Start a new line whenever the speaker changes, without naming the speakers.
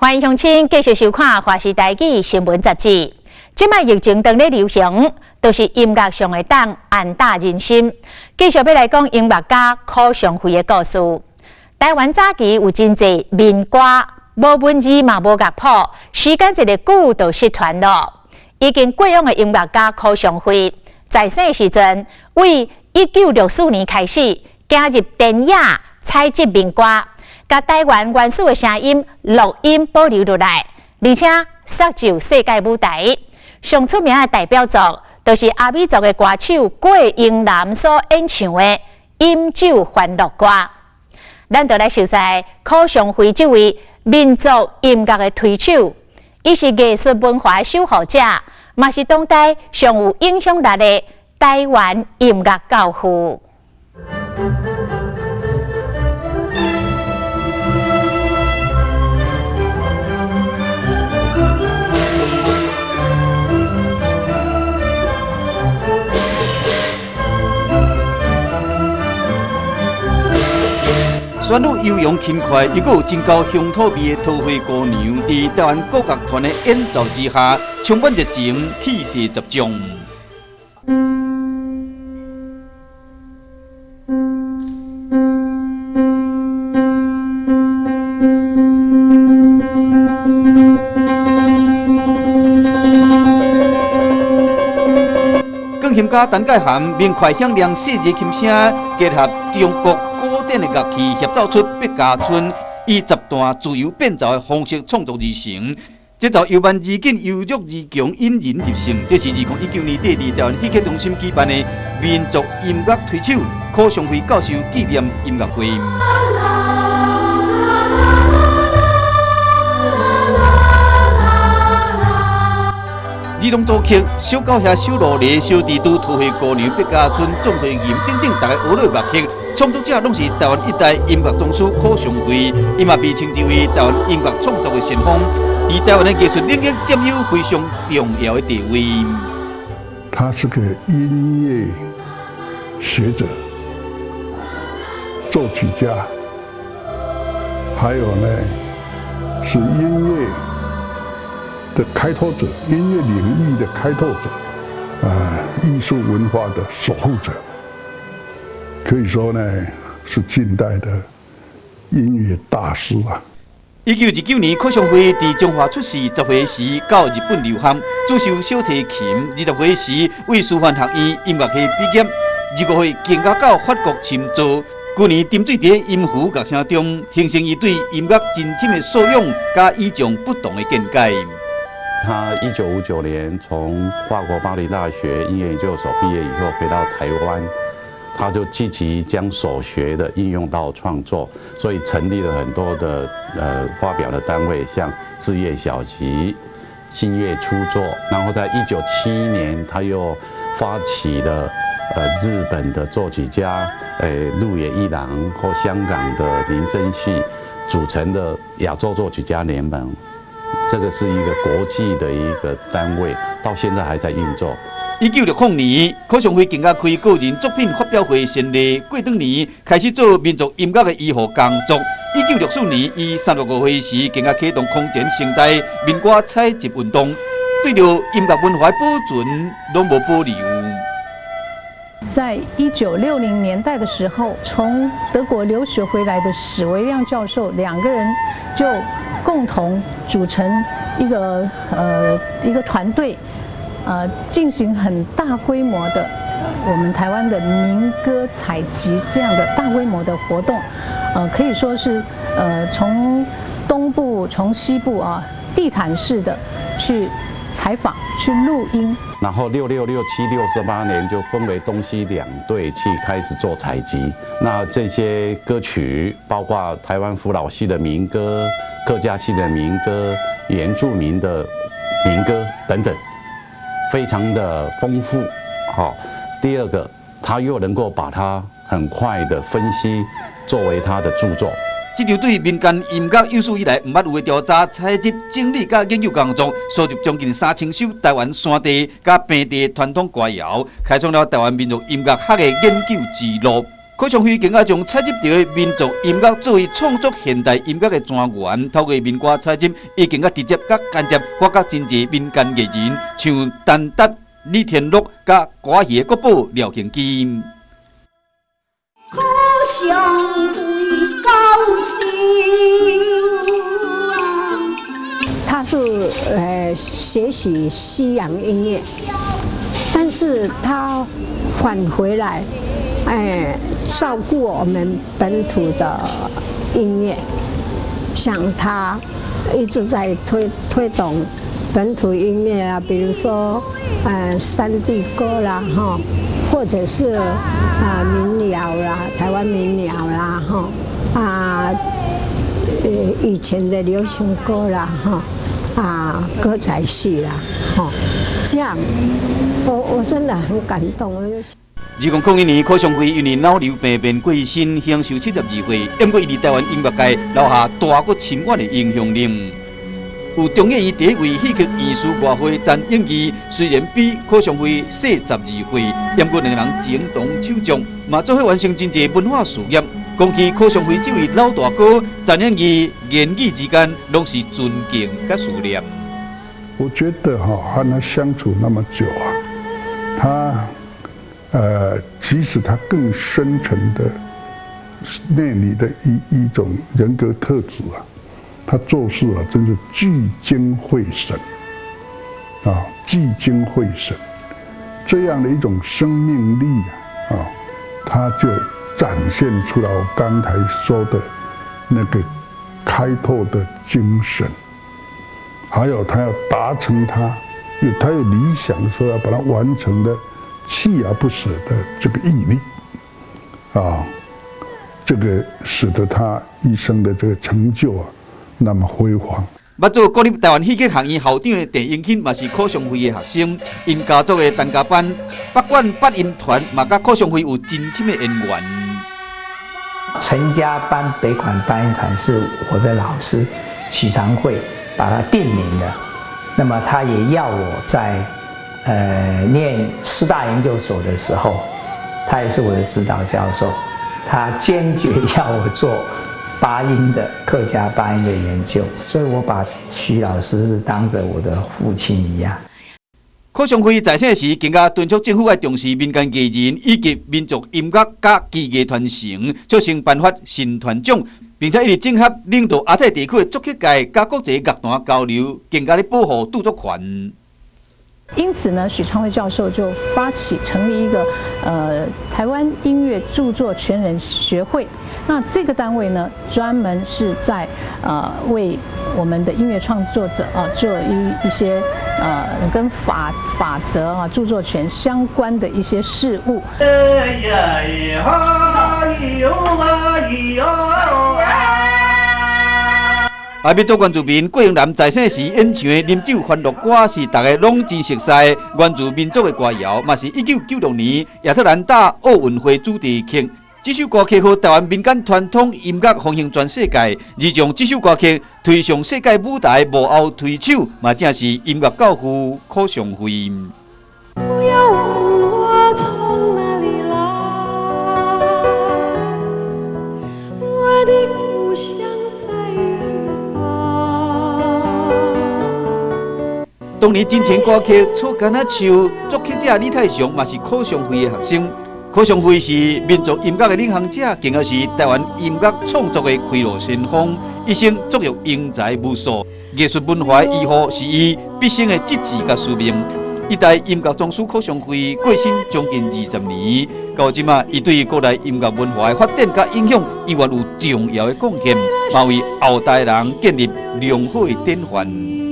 欢迎乡亲继续收看《华视台语新闻杂志》。即卖疫情当咧流行，都是音乐上会当安打人心。继续要来讲音乐家柯尚辉的故事。台湾早期有真侪民歌，无文字嘛无乐谱，时间一个久就失传了。已经过往的音乐家柯尚辉，在生的时阵，为1964年开始加入电影采集民歌。甲台湾原始的声音录音保留落来，而且杀就世界舞台。上出名的代表作，就是阿美族的歌手郭英男所演唱的《饮酒欢乐歌》。咱就来熟悉柯尚辉这位民族音乐的推手，伊是艺术文化的守护者，嘛是当代上有影响力的台湾音乐教父。
旋律悠扬轻快，又有真高乡土味的桃花姑娘，在台湾国乐团的演奏之下，充满热情，气势集中。钢琴家陈介涵明快响亮细致琴声，结合中国古典的乐器，协奏出百家春，以十段自由变奏的方式创作而成。节奏由慢而紧，由弱而强，引人入胜。这是2019年第2台湾戏曲中心举办的民族音乐推手柯尚辉教授纪念音乐会。儿童组曲、小狗遐小萝莉、小蜘蛛、桃花姑娘、百家春、纵花吟等等，大家娱乐乐曲创作者拢是台湾一代音乐宗师柯尚辉，伊嘛被称之为台湾音乐创作的先锋，在台湾的艺术领域占有非常重要的地位。
他是个音乐学者、作曲家，还有呢是音乐的开拓者，音乐领域的开拓者，艺术文化的守护者，可以说呢是近代的音乐大师啊。
1929年，柯尚辉在中华出世，10岁时到日本留学，主修小提琴。20岁时为师范学院音乐系毕业，25岁更加到法国深造。去年沉醉在音符乐声中，形成伊对音乐真深的素养，加与众不同的见解。
他1959年从法国巴黎大学音乐研究所毕业以后，回到台湾，他就积极将所学的应用到创作，所以成立了很多的发表的单位，像志业小集、新月初作。然后在1971年，他又发起了日本的作曲家鹿野一郎或香港的林森旭组成的亚洲作曲家联盟。这个是一个国际的一个单位，到现在还在运作。
1960年，柯尚辉更加开个人作品发表会，成立过2年，开始做民族音乐的医护工作。1964年，伊35岁时，更加启动空前盛大民歌采集运动，对着音乐文化保存拢无保留。
在1960年代的时候，从德国留学回来的史维亮教授2个人就共同组成一个团队，进行很大规模的我们台湾的民歌采集这样的大规模的活动，可以说是从东部、从西部地毯式的去采访、去录音。
然后66、67、68年就分为东西2队去开始做采集。那这些歌曲包括台湾福佬系的民歌、客家系的民歌、原住民的民歌等等，非常的丰富。好，第二个，他又能够把它很快的分析，作为他的著作。
这条对民间音乐有史以来唔捌有的调查、采集、整理甲研究工作，收集将近3000首台湾山地甲平地传统歌谣，开创了台湾民族音乐学的研究之路。柯昌辉更加将采集到的民族音乐作为创作现代音乐的泉源，透过民歌采集，已经直接甲间接发掘真侪民间艺人，像陈达、李天禄、甲歌戏的国宝廖庆基。
可相会高兴啊！
他是学习西洋音乐，但是他返回来，照顾我们本土的音乐，像他一直在推动本土音乐啊，比如说山地歌啦哈，或者是民谣啦，台湾民谣啦哈以前的流行歌啦哈歌仔戏啦哈，这样我真的很感动。
2001年，柯昌辉因为脑瘤病变过身，享受72岁。不过，伊伫台湾音乐界留下大过深远的影响力。有中演于第一位戏剧艺术外汇詹永仪，虽然比柯昌辉小12岁，不过两人情同手足，嘛做伙完成真侪文化事业。讲起柯昌辉这位老大哥，詹永仪言语之间拢是尊敬甲思念。
我觉得和他相处那么久啊，他其实他更深层的内里的一种人格特质啊，他做事啊真是聚精会神啊，聚精会神，这样的一种生命力啊，他就展现出来我刚才说的那个开拓的精神，还有他要达成他有理想说要把它完成的锲而不舍的这个毅力啊，这个使得他一生的这个成就啊那么辉煌。
捌做国立台湾戏剧学院校长的陈英钦，嘛是柯昌辉的学生。因家族的陈家班北管八音团，嘛甲柯昌辉有真深的缘缘。
陈家班北管八音团是我的老师许长惠把它定名的，那么他也要我在念师大研究所的时候，他也是我的指导教授，他坚决要我做八音的客家八音的研究，所以我把许老师是当着我的父亲一样。
柯昌辉在世时，更加敦促政府要重视民间艺人以及民族音乐甲技艺传承，促成颁发新团奖，并且一直整合领导亚太地区的作曲界甲国际乐坛交流，更加咧保护著作权。
因此呢，许昌惠教授就发起成立一个台湾音乐著作权人学会。那这个单位呢，专门是在为我们的音乐创作者做一些跟法则著作权相关的一些事务。
要做原住民，郭永南在世时演唱的《啉酒欢乐歌》是大家拢知熟悉原住民族的歌谣，嘛是1996年亚特兰大奥运会主题曲。这首歌曲和台湾民间传统音乐风行全世界，而将这首歌曲推上世界舞台幕后推手，嘛正是音乐教父柯昌辉。
不要问我从哪里来，我的故乡在远方。
当年真情歌曲《错干仔树》，作曲者李泰祥嘛是柯昌辉的学生。柯昌辉是民族音乐的领航者，更也是台湾音乐创作的开路先锋，一生作育英才无数。艺术文化的依附是伊毕生的志气甲使命。一代音乐宗师柯昌辉过身将近20年，到即马，伊对国内音乐文化的发展甲影响，依然有重要的贡献，嘛为后代人建立良好的典范。